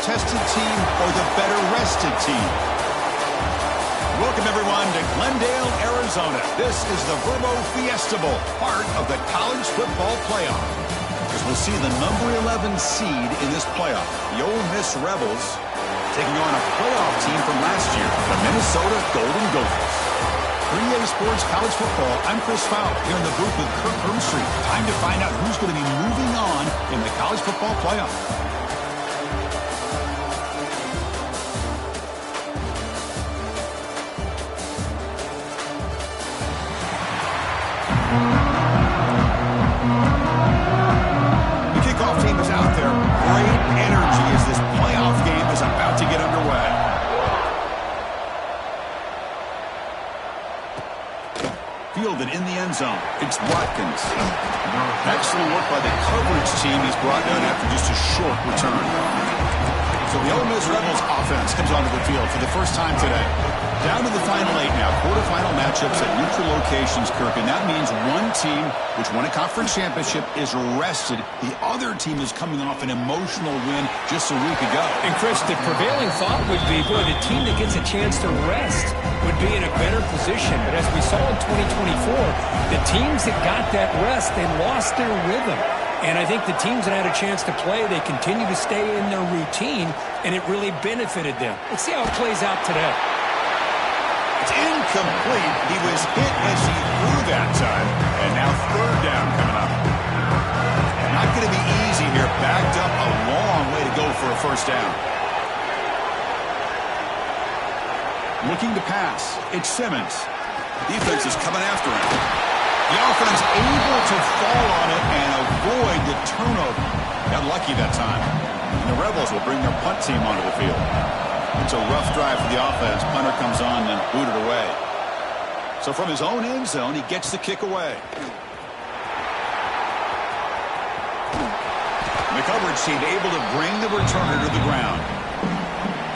tested team or the better rested team? Welcome, everyone, to Glendale, Arizona. This is the Verbo Fiesta Bowl, part of the college football playoff. As we'll see the number 11 seed in this playoff, the Ole Miss Rebels, taking on a playoff team from last year, the Minnesota Golden Gophers. For EA Sports College Football, I'm Chris Fowler here in the booth with Kirk Herbstreit. Time to find out who's going to be moving on in the college football playoff. Team is out there. Great energy as this playoff game is about to get underway. Fielded in the end zone. It's Watkins. Excellent work by the coverage team. He's brought down after just a short return. So the Ole Miss Rebels offense comes onto the field for the first time today. Down to the final 8 now. Quarterfinal matchups at neutral locations, Kirk. And that means one team, which won a conference championship, is rested. The other team is coming off an emotional win just a week ago. And, Chris, the prevailing thought would be, boy, the team that gets a chance to rest would be in a better position. But as we saw in 2024, the teams that got that rest, they lost their rhythm. And I think the teams that had a chance to play, they continue to stay in their routine, and it really benefited them. Let's see how it plays out today. It's incomplete. He was hit as he threw that time. And now third down coming up. Not going to be easy here. Backed up a long way to go for a first down. Looking to pass. It's Simmons. Defense is coming after him. The offense able to fall on it and avoid the turnover. Got lucky that time. And the Rebels will bring their punt team onto the field. It's a rough drive for the offense. Punter comes on and booted away. So from his own end zone, he gets the kick away. The coverage team able to bring the returner to the ground.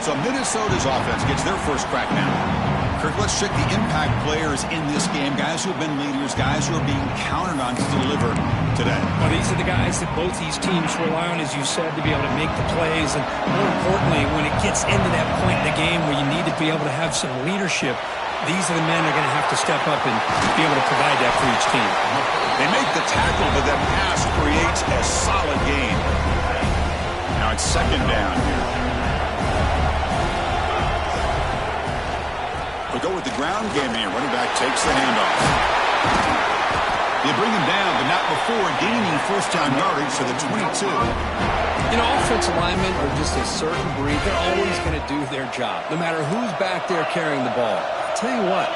So Minnesota's offense gets their first crack now. Kirk, let's check the impact players in this game. Guys who have been leaders, guys who are being counted on to deliver today. Well, these are the guys that both these teams rely on, as you said, to be able to make the plays. And more importantly, when it gets into that point in the game where you need to be able to have some leadership, these are the men that are going to have to step up and be able to provide that for each team. They make the tackle, but that pass creates a solid gain. Now it's second down here. We go with the ground game here. Running back takes the handoff. They bring him down, but not before gaining first down yardage to the 22. You know, offensive linemen are just a certain breed. They're always going to do their job, no matter who's back there carrying the ball. I'll tell you what,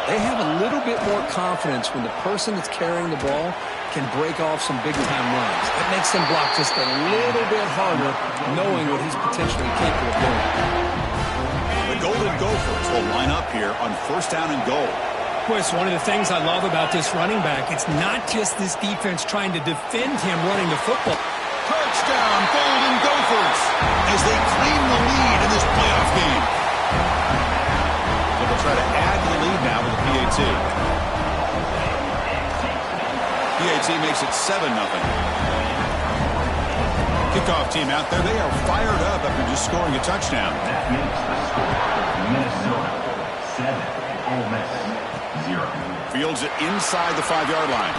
they have a little bit more confidence when the person that's carrying the ball can break off some big-time runs. It makes them block just a little bit harder, knowing what he's potentially capable of doing. The Golden Gophers will line up here on first down and goal. Boy, it's one of the things I love about this running back. It's not just this defense trying to defend him running the football. Touchdown, Golden Gophers, as they claim the lead in this playoff game. They'll try to add to the lead now with the PAT. PAT makes it 7-0. Kickoff team out there. They are fired up after just scoring a touchdown. That makes the score Minnesota 7, Ole Miss 0. Fields it inside the 5-yard line.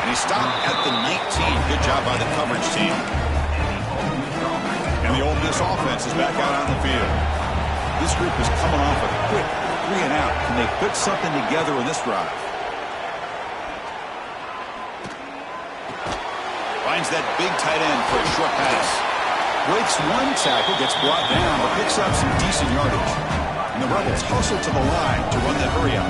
And he stopped at the 19. Good job by the coverage team. And the Ole Miss offense is back out on the field. This group is coming off a quick 3-and-out. Can they put something together in this drive? Finds that big tight end for a short pass. Breaks one tackle, gets brought down, but picks up some decent yardage. And the Rebels hustle to the line to run that hurry up.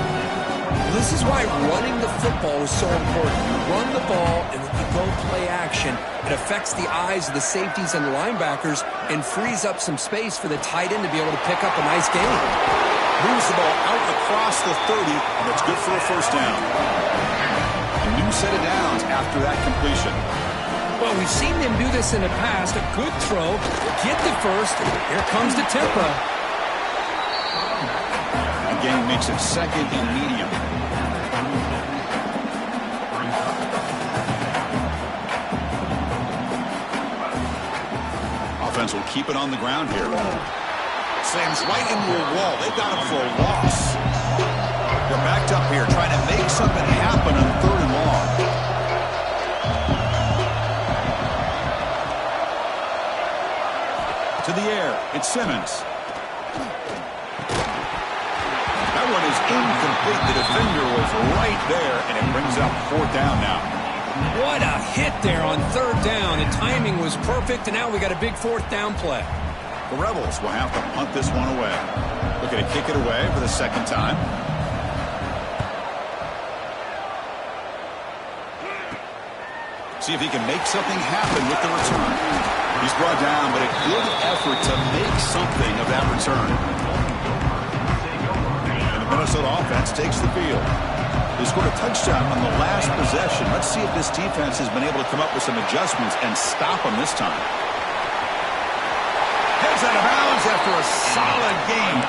This is why running the football is so important. You run the ball and then you go play action. It affects the eyes of the safeties and the linebackers and frees up some space for the tight end to be able to pick up a nice gain. Moves the ball out across the 30, and it's good for a first down. A new set of downs after that completion. Well, we've seen them do this in the past. A good throw, get the first, here comes the tempo. Again, makes it second and medium. defense will keep it on the ground here. Slams right into a wall. They got him for a loss. They're backed up here trying to make something happen on 3rd and long. To the air. It's Simmons. That one is incomplete. The defender was right there, and it brings up 4th down now. What a hit there on 3rd down. The timing was perfect, and now we got a big 4th down play. The Rebels will have to punt this one away. Looking to kick it away for the 2nd time. See if he can make something happen with the return. He's brought down, but a good effort to make something of that return. And the Minnesota offense takes the field. They scored a touchdown on the last possession. Let's see if this defense has been able to come up with some adjustments and stop them this time. Heads out of bounds after a solid game.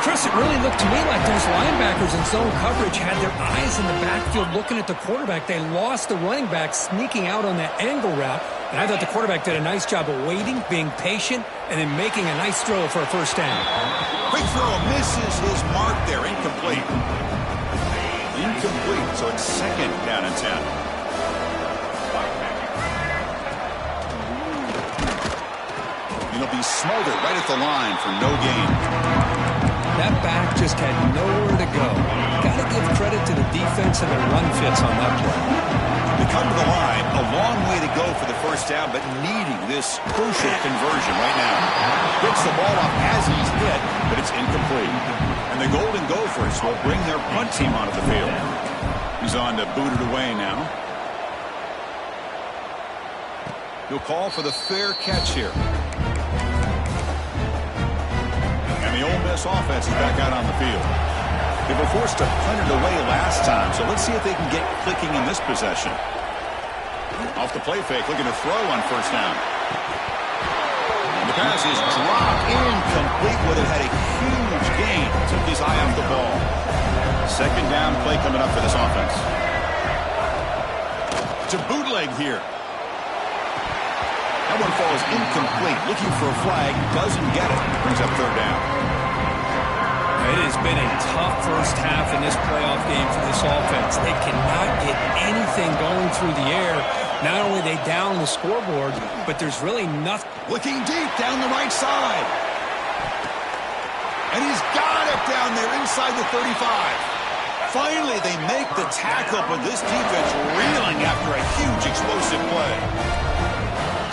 Chris, it really looked to me like those linebackers in zone coverage had their eyes in the backfield looking at the quarterback. They lost the running back sneaking out on that angle route. And I thought the quarterback did a nice job of waiting, being patient, and then making a nice throw for a 1st down. Quick throw misses his mark there. Incomplete. Incomplete. So it's 2nd down and 10. He'll be smothered right at the line for no gain. That back just had nowhere to go. Got to give credit to the defense and their run fits on that play. They come to the line, a long way to go for the 1st down, but needing this crucial conversion right now. Picks the ball up as he's hit, but it's incomplete. And the Golden Gophers will bring their punt team onto the field. He's on to boot it away now. He'll call for the fair catch here. And the Ole Miss offense is back out on the field. They were forced to punt it away last time, so let's see if they can get clicking in this possession. Off the play fake, looking to throw on 1st down. And the pass is dropped incomplete, where they had a huge gain. Took his eye off the ball. 2nd down play coming up for this offense. It's a bootleg here. That one falls incomplete. Looking for a flag, doesn't get it. Brings up 3rd down. It has been a tough 1st half in this playoff game for this offense. They cannot get anything going through the air. Not only are they down the scoreboard, but there's really nothing. Looking deep down the right side. And he's got it down there inside the 35. Finally, they make the tackle, but this defense reeling after a huge explosive play.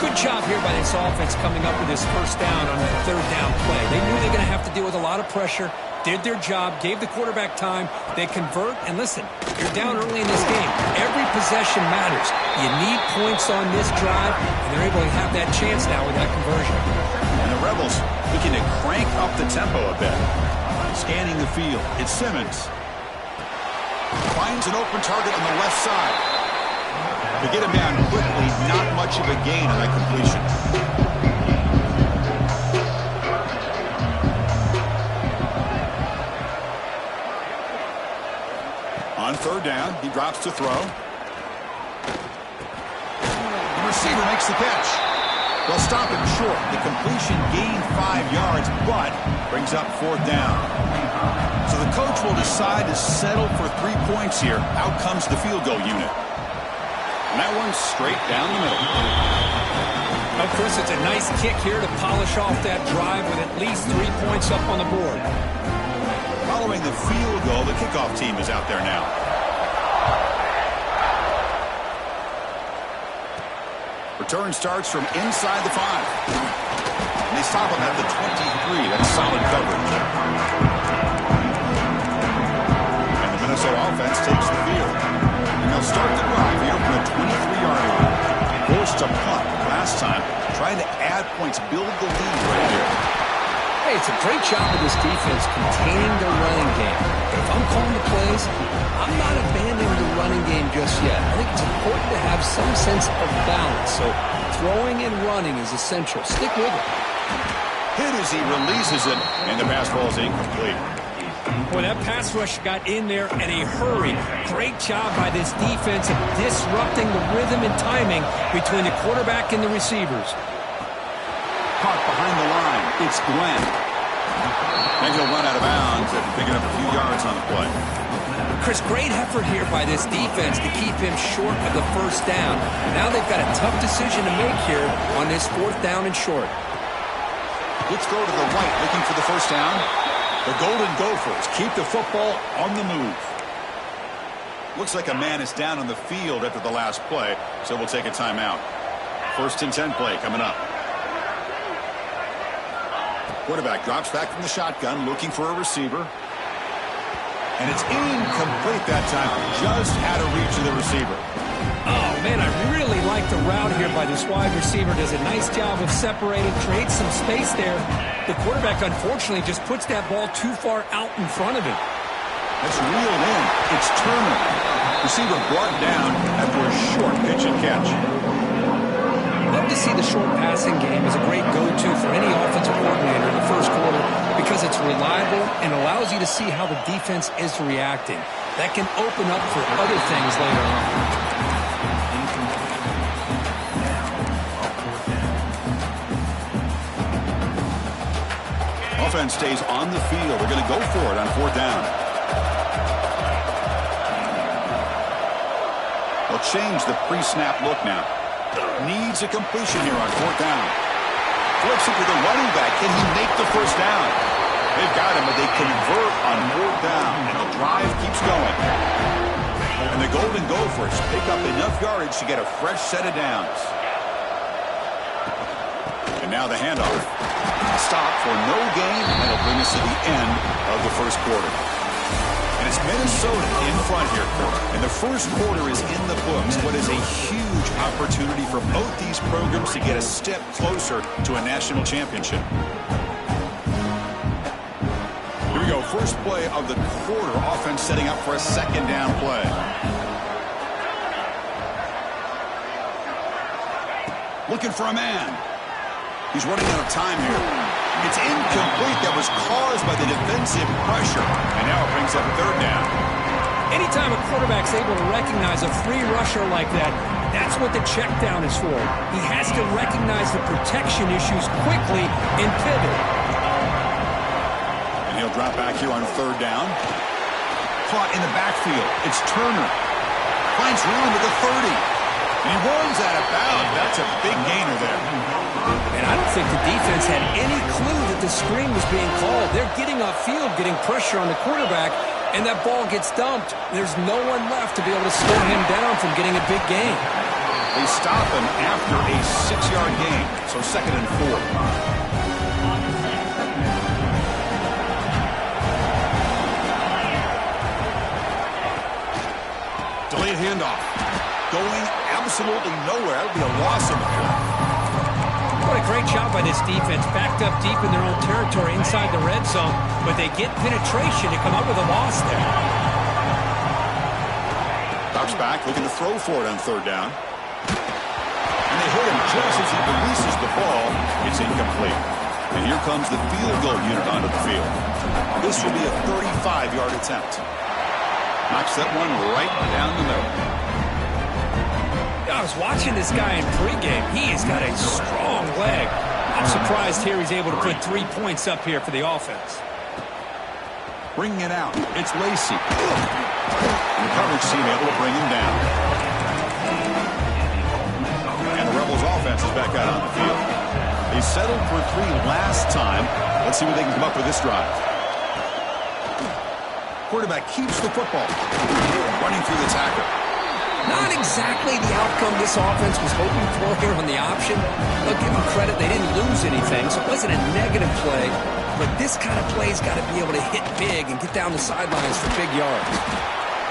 Good job here by this offense coming up with this 1st down on that 3rd down play. They knew they were going to have to deal with a lot of pressure, did their job, gave the quarterback time. They convert, and listen, you're down early in this game. Every possession matters. You need points on this drive, and they're able to have that chance now with that conversion. And the Rebels looking to crank up the tempo a bit. Scanning the field, it's Simmons. Finds an open target on the left side. To get him down quickly, not much of a gain on that completion. On 3rd down, he drops to throw. The receiver makes the catch. They'll stop him short. The completion gained 5 yards, but brings up 4th down. So the coach will decide to settle for 3 points here. Out comes the field goal unit. And that one's straight down the middle. Of course, it's a nice kick here to polish off that drive with at least 3 points up on the board. Following the field goal, the kickoff team is out there now. Return starts from inside the 5. And they stop him at the 23. That's solid coverage. And the Minnesota offense takes the field. And they'll start the drive here from the 23-yard line. Forced to punt last time, trying to add points, build the lead right here. Hey, it's a great job of this defense containing their running game. If I'm calling the plays, I'm not abandoning the running game just yet. I think it's important to have some sense of balance. So throwing and running is essential. Stick with it. Hit as he releases it, and the pass ball is incomplete. Boy, that pass rush got in there in a hurry. Great job by this defense of disrupting the rhythm and timing between the quarterback and the receivers. behind the line. It's Glenn. And he'll run out of bounds after picking up a few yards on the play. Chris, great effort here by this defense to keep him short of the first down. Now they've got a tough decision to make here on this 4th down and short. Let's go to the right, looking for the first down. The Golden Gophers keep the football on the move. Looks like a man is down on the field after the last play, so we'll take a timeout. 1st and 10 play coming up. Quarterback drops back from the shotgun, looking for a receiver. And it's incomplete that time. Just out of reach of the receiver. Oh, man, I really like the route here by this wide receiver. Does a nice job of separating, creates some space there. The quarterback, unfortunately, just puts that ball too far out in front of him. That's reeled in. It's Turner. Receiver brought down after a short pitch and catch. Love to see the short passing game as a great go-to for any offensive coordinator in the first quarter because it's reliable and allows you to see how the defense is reacting. That can open up for other things later on. Offense stays on the field. They're going to go for it on 4th down. They'll change the pre-snap look now. Needs a completion here on 4th down. Flips it to the running back. Can he make the first down? They've got him, but they convert on 4th down. And the drive keeps going. And the Golden Gophers pick up enough yardage to get a fresh set of downs. And now the handoff. Stop for no gain. That'll bring us to the end of the first quarter. And it's Minnesota in front here. And the first quarter is in the books. What is a huge opportunity for both these programs to get a step closer to a national championship. Here we go. First play of the quarter. Offense setting up for a 2nd down play. Looking for a man. He's running out of time here. It's incomplete. That was caused by the defensive pressure. And now it brings up 3rd down. Anytime a quarterback's able to recognize a free rusher like that, that's what the check down is for. He has to recognize the protection issues quickly and pivot. And he'll drop back here on 3rd down. Caught in the backfield. It's Turner. Finds room at the 30. And he runs out of bounds. That's a big gainer there. And I don't think the defense had any clue that the screen was being called. They're getting upfield, getting pressure on the quarterback, and that ball gets dumped. There's no one left to be able to slow him down from getting a big gain. They stop him after a 6-yard gain, so 2nd and 4. Delayed handoff. Going absolutely nowhere. That'll be a loss in the play. What a great job by this defense. Backed up deep in their own territory inside the red zone, but they get penetration to come up with a loss there. Drops back, looking to throw for it on 3rd down. And they hit him just as he releases the ball. It's incomplete. And here comes the field goal unit onto the field. This will be a 35-yard attempt. Knocks that one right down the middle. I was watching this guy in pregame. He has got a strong leg. I'm surprised here he's able to put 3 points up here for the offense. Bringing it out. It's Lacey. And the coverage team able to bring him down. And the Rebels offense is back out on the field. They settled for 3 last time. Let's see what they can come up with this drive. Quarterback keeps the football. Running through the tackle. Not exactly the outcome this offense was hoping for here on the option. They'll give them credit. They didn't lose anything, so it wasn't a negative play. But this kind of play's got to be able to hit big and get down the sidelines for big yards.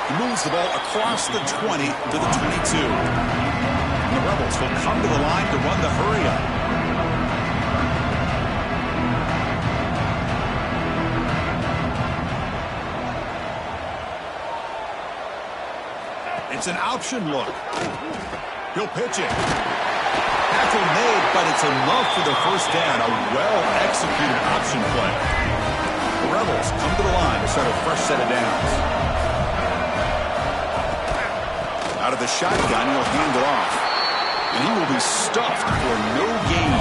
He moves the ball across the 20 to the 22. And the Rebels will come to the line to run the hurry-up. It's an option look. He'll pitch it. Tackle made, but it's enough for the first down. A well-executed option play. The Rebels come to the line to start a fresh set of downs. Out of the shotgun, he'll hand it off. And he will be stuffed for no gain.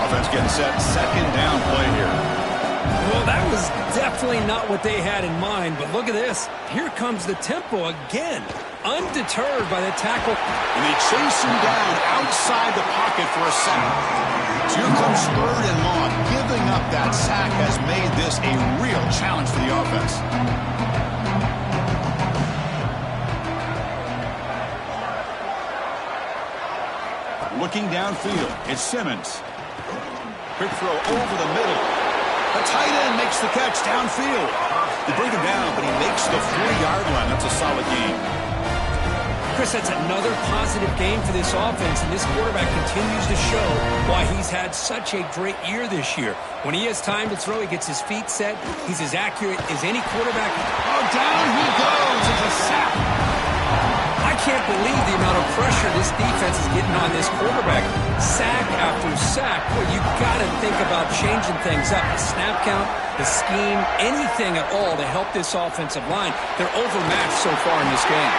A offense getting set. Second down play here. Well, that was definitely not what they had in mind, but look at this. Here comes the tempo again. Undeterred by the tackle. And they chase him down outside the pocket for a sack. So here comes 3rd and long. Giving up that sack has made this a real challenge for the offense. Looking downfield, it's Simmons. Quick throw over the middle. The tight end makes the catch downfield. They bring him down, but he makes the 4-yard line. That's a solid game. Chris, that's another positive game for this offense, and this quarterback continues to show why he's had such a great year this year. When he has time to throw, he gets his feet set. He's as accurate as any quarterback. Oh, down he goes. It's a sack. I can't believe the amount of pressure this defense is getting on this quarterback. Sack after sack. Well, you got to think about changing things up. The snap count, the scheme, anything at all to help this offensive line. They're overmatched so far in this game.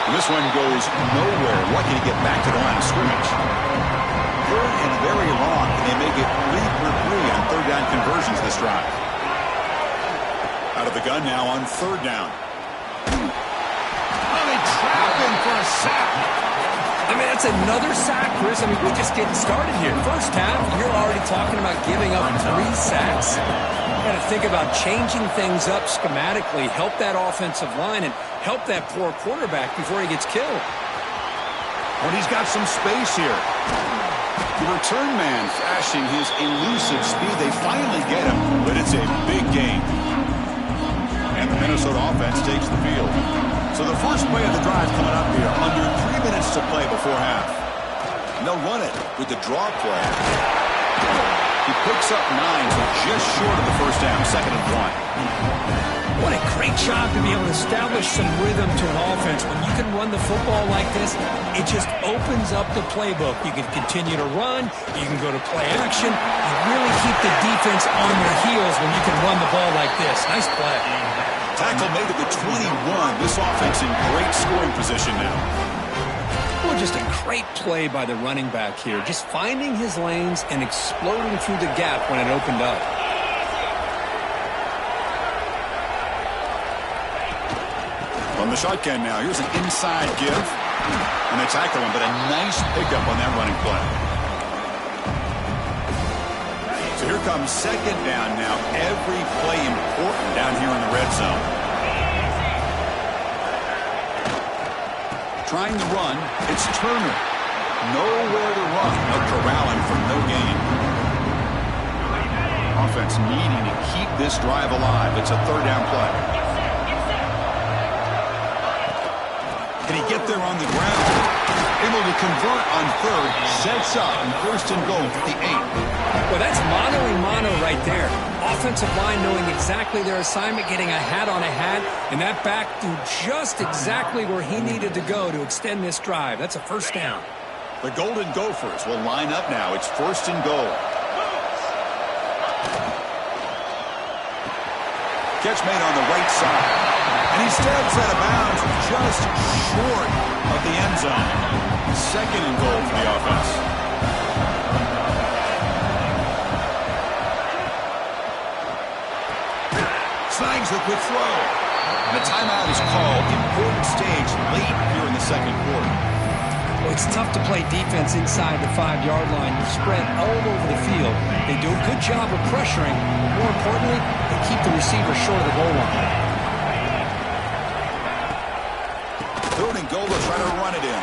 And this one goes nowhere. Lucky to get back to the line of scrimmage. 3rd and very long, and they make it 3 for 3 on 3rd down conversions this drive. Out of the gun now on 3rd down. Oh, they trap him for a sack. I mean, that's another sack, Chris. I mean, we're just getting started here. First half, you're already talking about giving up 3 sacks. Got to think about changing things up schematically, help that offensive line, and help that poor quarterback before he gets killed. When he's got some space here. The return man flashing his elusive speed. They finally get him, but it's a big game. And the Minnesota offense takes the field. So the first play of the drive coming up here. Under 3 minutes to play before half. And they'll run it with the draw play. He picks up 9, so just short of the first down, 2nd and 1. What a great job to be able to establish some rhythm to an offense. When you can run the football like this, it just opens up the playbook. You can continue to run. You can go to play action. You really keep the defense on their heels when you can run the ball like this. Nice play. Tackle made at the 21. This offense in great scoring position now. Well, just a great play by the running back here. Just finding his lanes and exploding through the gap when it opened up. On the shotgun now, here's an inside give. And they tackle him, but a nice pickup on that running play. So here comes 2nd down now. Every play important down here in the red zone. Trying to run, it's Turner. Nowhere to run. No corralling for no gain. Offense needing to keep this drive alive. It's a 3rd down play. Can he get there on the ground? Able to convert on 3rd. Sets up in 1st and goal for the 8. Well, that's mano-a-mano right there. Offensive line knowing exactly their assignment, getting a hat on a hat, and that back threw just exactly where he needed to go to extend this drive. That's a 1st down. The Golden Gophers will line up now. It's 1st and goal. Catch made on the right side. And he steps out of bounds just short of the end zone. 2nd and goal for the offense. Snags the quick throw. And the timeout is called. Important stage late here in the 2nd quarter. Well, it's tough to play defense inside the 5-yard line. You're spread all over the field. They do a good job of pressuring. More importantly, they keep the receiver short of the goal line. 3rd and goal to try to run it in.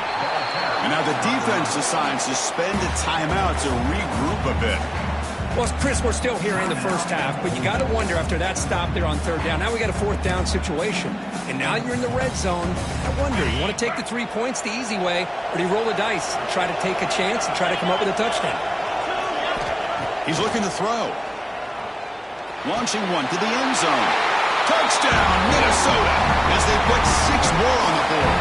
And now the defense decides to spend a timeout to regroup a bit. Well, Chris, we're still here in the first half, but you got to wonder after that stop there on 3rd down. Now we got a 4th down situation. And now you're in the red zone. I wonder, you want to take the 3 points the easy way, or do you roll the dice and try to take a chance and try to come up with a touchdown? He's looking to throw. Launching one to the end zone. Touchdown, Minnesota, as they put 6 more on the board.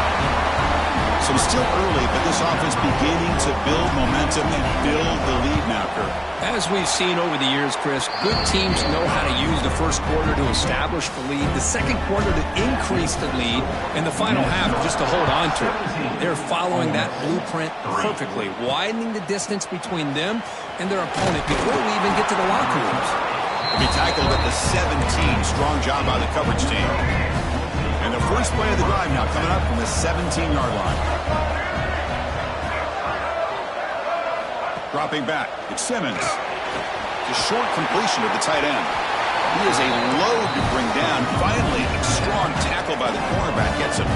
So still early, but this offense beginning to build momentum and build the lead now, Kurt. As we've seen over the years, Chris, good teams know how to use the first quarter to establish the lead, the second quarter to increase the lead, and the final half just to hold on to it. They're following that blueprint perfectly, widening the distance between them and their opponent before we even get to the locker rooms. To be tackled at the 17. Strong job by the coverage team. And the first play of the drive now coming up from the 17-yard line. Dropping back, it's Simmons. A short completion to the tight end. He is a load to bring down. Finally, a strong tackle by the cornerback gets him.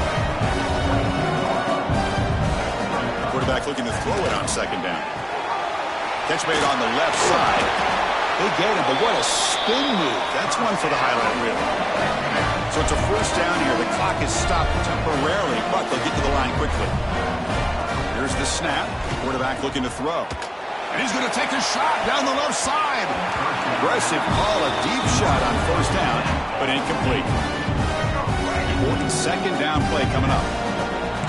Quarterback looking to throw it on second down. Catch made on the left side. They get him, but what a spin move. That's one for the highlight reel. So it's a first down here. The clock is stopped temporarily, but they'll get to the line quickly. Here's the snap. Quarterback looking to throw. And he's going to take a shot down the left side. Aggressive call, a deep shot on first down, but incomplete. Important second down play coming up.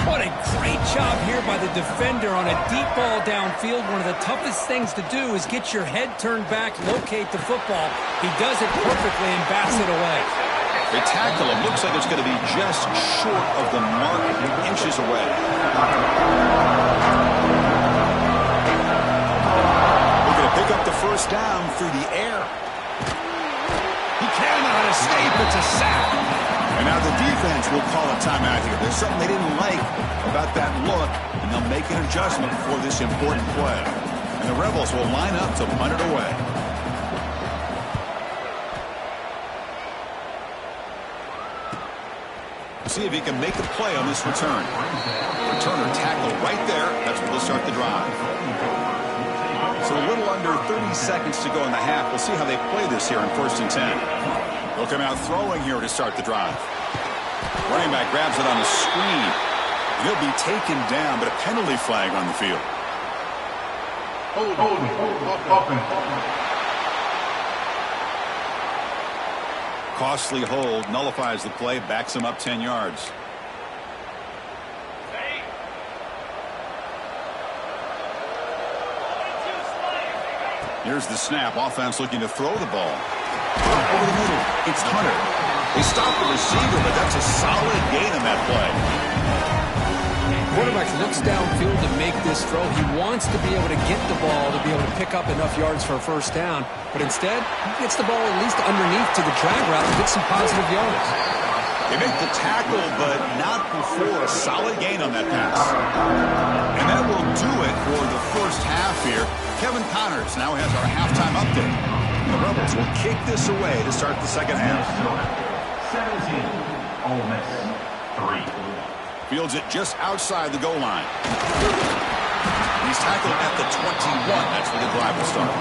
What a great job here by the defender on a deep ball downfield. One of the toughest things to do is get your head turned back, locate the football. He does it perfectly and bats it away. They tackle him. Looks like it's going to be just short of the mark, inches away. We're going to pick up the first down through the air. He cannot escape. It's a sack. And now the defense will call a timeout here. There's something they didn't like about that look, and they'll make an adjustment for this important play. And the Rebels will line up to punt it away. See if he can make the play on this return. Returner tackle right there. That's where they'll start the drive. So a little under 30 seconds to go in the half. We'll see how they play this here in 1st and 10. They'll come out throwing here to start the drive. Running back grabs it on the screen. He'll be taken down, but a penalty flag on the field. Costly hold, nullifies the play, backs him up 10 yards. Here's the snap. Offense looking to throw the ball. Over the middle. It's Hunter. They stop the receiver, but that's a solid gain on that play. Quarterback looks downfield to make this throw. He wants to be able to get the ball to be able to pick up enough yards for a first down. But instead, he gets the ball at least underneath to the drag route to get some positive yards. They make the tackle, but not before a solid gain on that pass. And that will do it for the first half here. Kevin Connors now has our halftime update. The Rebels will kick this away to start the second half. 17, Ole Miss 3. Fields it just outside the goal line. He's tackled at the 21. That's where the drive will start.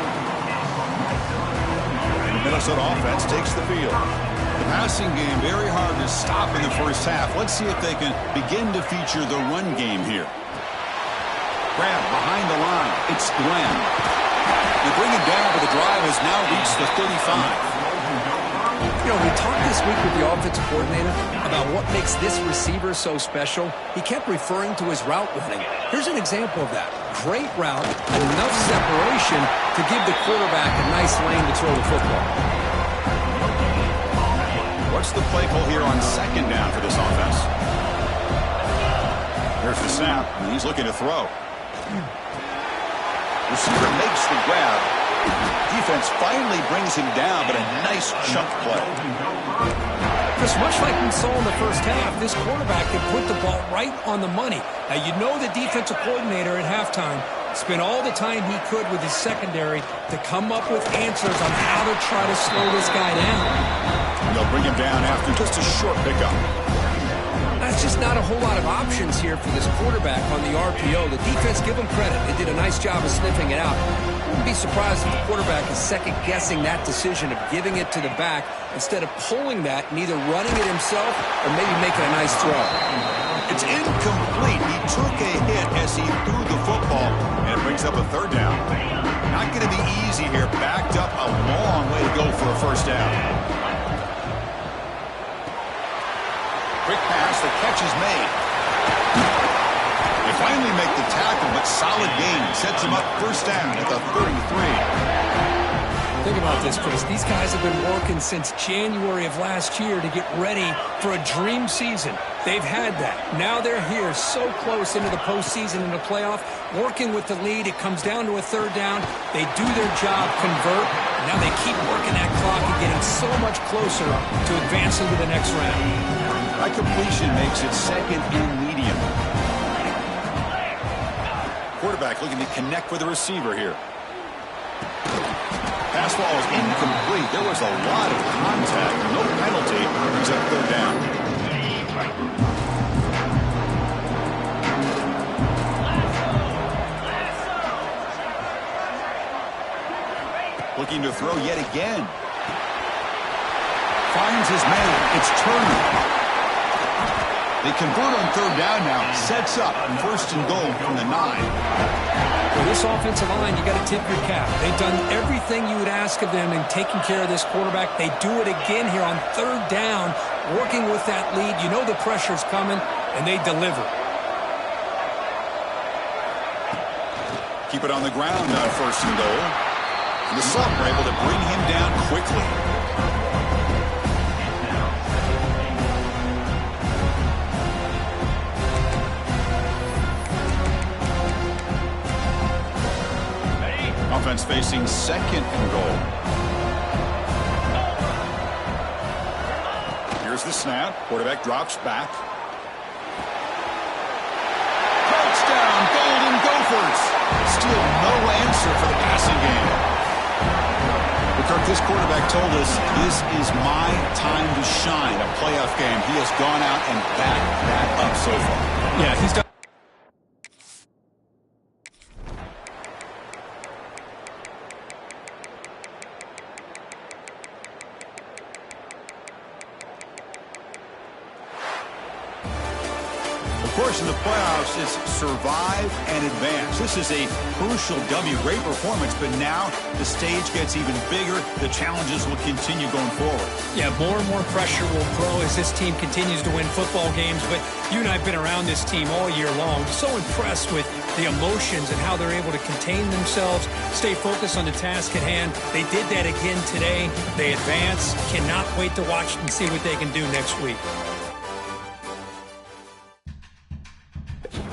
And the Minnesota offense takes the field. The passing game very hard to stop in the first half. Let's see if they can begin to feature the run game here. Grab behind the line. It's Glenn. They bring it down, but the drive has now reached the 35. You know, we talked this week with the offensive coordinator about what makes this receiver so special. He kept referring to his route running. Here's an example of that. Great route, enough separation to give the quarterback a nice lane to throw the football. What's the play call here on second down for this offense? Here's the snap, and he's looking to throw. Receiver makes the grab. Defense finally brings him down, but a nice chunk play. Just much like we saw in the first half, this quarterback can put the ball right on the money. Now, you know the defensive coordinator at halftime spent all the time he could with his secondary to come up with answers on how to try to slow this guy down. And they'll bring him down after just a short pickup. That's just not a whole lot of options here for this quarterback on the RPO. The defense, give them credit. They did a nice job of sniffing it out. Wouldn't be surprised if the quarterback is second-guessing that decision of giving it to the back instead of pulling that and either running it himself or maybe making a nice throw. It's incomplete. He took a hit as he threw the football, and it brings up a third down. Not going to be easy here. Backed up a long way to go for a first down. Quick pass, the catch is made. finally make the tackle, but solid gain. Sets him up first down at the 33. Think about this, Chris. These guys have been working since January of last year to get ready for a dream season. They've had that. Now they're here so close into the postseason and the playoff, working with the lead. It comes down to a third down. They do their job, convert. And now they keep working that clock and getting so much closer to advancing to the next round. That completion makes it second and medium. Quarterback looking to connect with the receiver here. Pass ball is incomplete. There was a lot of contact. No penalty. He's up third down. Looking to throw yet again. Finds his man. It's Turner. They convert on third down now. Sets up first and goal from the 9. For this offensive line, you got to tip your cap. They've done everything you would ask of them in taking care of this quarterback. They do it again here on third down, working with that lead. You know the pressure's coming, and they deliver. Keep it on the ground on first and goal. And the Sultan are able to bring him down quickly. Offense facing second and goal. Here's the snap. Quarterback drops back. Touchdown, Golden Gophers. Still no answer for the passing game. But Kirk, this quarterback told us this is my time to shine. A playoff game. He has gone out and backed that up so far. Yeah, he's done. Of course, in the playoffs, it's survive and advance. This is a crucial W. Great performance, but now the stage gets even bigger. The challenges will continue going forward. Yeah, more and more pressure will grow as this team continues to win football games. But you and I have been around this team all year long. So impressed with the emotions and how they're able to contain themselves, stay focused on the task at hand. They did that again today. They advance. Cannot wait to watch and see what they can do next week.